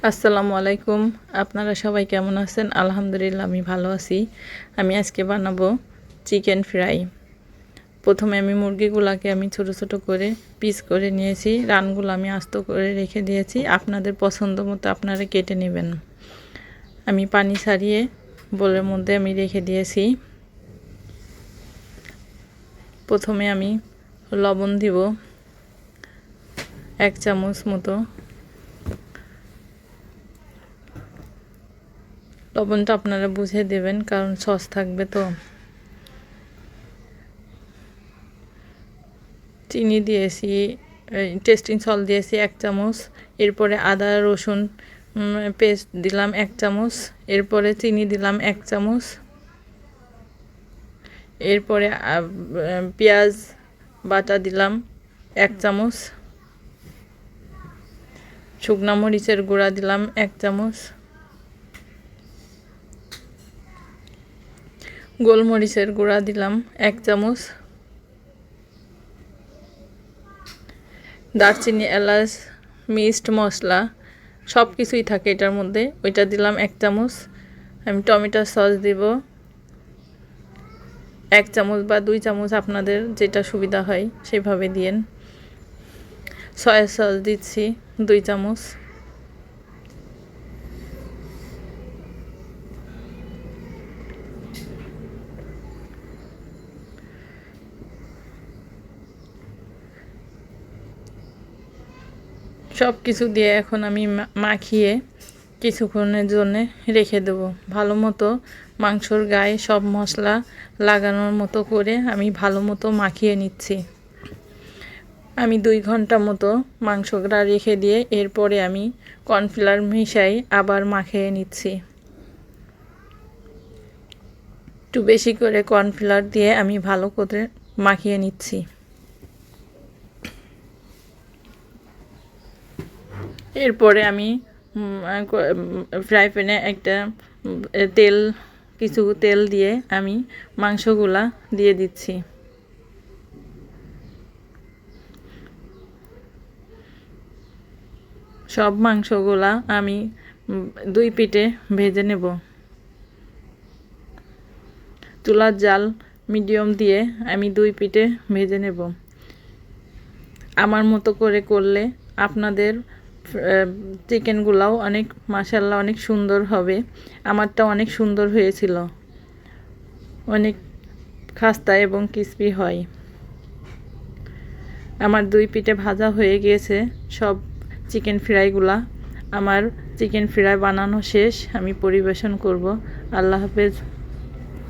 আসসালামু আলাইকুম। আপনারা সবাই কেমন আছেন? আলহামদুলিল্লাহ আমি ভালো আছি। আমি আজকে বানাবো চিকেন ফ্রাই। প্রথমে আমি মুরগিগুলাকে ছোট ছোট করে পিস করে নিয়েছি। রানগুলো আমি আস্ত করে রেখে দিয়েছি। আপনাদের পছন্দ মতো আপনারা কেটে নেবেন। আমি পানি ছাড়িয়ে বোলের মধ্যে আমি রেখে দিয়েছি। প্রথমে আমি লবণ দিব 1 চামচ মতো। লবণটা আপনারা বুঝে দেবেন, কারণ সস থাকবে তো। চিনি দিয়েছি, টেস্টিং সল্ট দিয়েছি 1 চামচ। এরপরে আদা রসুন পেস্ট দিলাম 1 চামচ। এরপরে চিনি দিলাম 1 চামচ। এরপরে পেঁয়াজ বাটা দিলাম 1 চামচ। শুকনা মরিচের গুঁড়া দিলাম 1 চামচ। গোলমরিচের গুঁড়া দিলাম 1 চামচ। দারচিনি, এলাচ, মিক্সড মশলা সব কিছুই থাকে এটার মধ্যে, ওইটা দিলাম 1 চামচ। আমি টমেটো সস দিব 1 চামচ বা 2 চামচ, আপনাদের যেটা সুবিধা হয় সেভাবে দিয়েন। সয়া সস দিচ্ছি 2 চামচ। সব কিছু দিয়ে এখন আমি মাখিয়ে কিছুক্ষণের জন্য রেখে দেব। ভালো মতো মাংসর গায়ে সব মশলা লাগানোর মতো করে আমি ভালো মতো মাখিয়ে নিচ্ছি। আমি 2 ঘন্টা মতো মাংসটা রেখে দিয়ে এরপরে আমি কর্নফ্লাওয়ার মিশাই আবার মাখিয়ে নিচ্ছি। একটু বেশি করে কর্নফ্লাওয়ার দিয়ে আমি ভালো করে মাখিয়ে নিচ্ছি। এরপরে আমি ফ্রাই প্যানে একটা কিছু তেল দিয়ে আমি মাংসগুলা দিয়ে দিচ্ছি। সব মাংসগুলা আমি 2 পিঠে ভেজে নেব। চুলার জাল মিডিয়াম দিয়ে আমি 2 পিঠে ভেজে নেব। আমার মতো করে করলে আপনাদের চিকেনগুলাও অনেক মাশাআল্লাহ অনেক সুন্দর হবে। আমারটা অনেক সুন্দর হয়েছিল, অনেক খাস্তা এবং ক্রিস্পি হয়। আমার 2 পিঠে ভাজা হয়ে গিয়েছে সব চিকেন ফ্রাইগুলা। আমার চিকেন ফ্রাই বানানো শেষ, আমি পরিবেশন করব। আল্লাহ হাফেজ।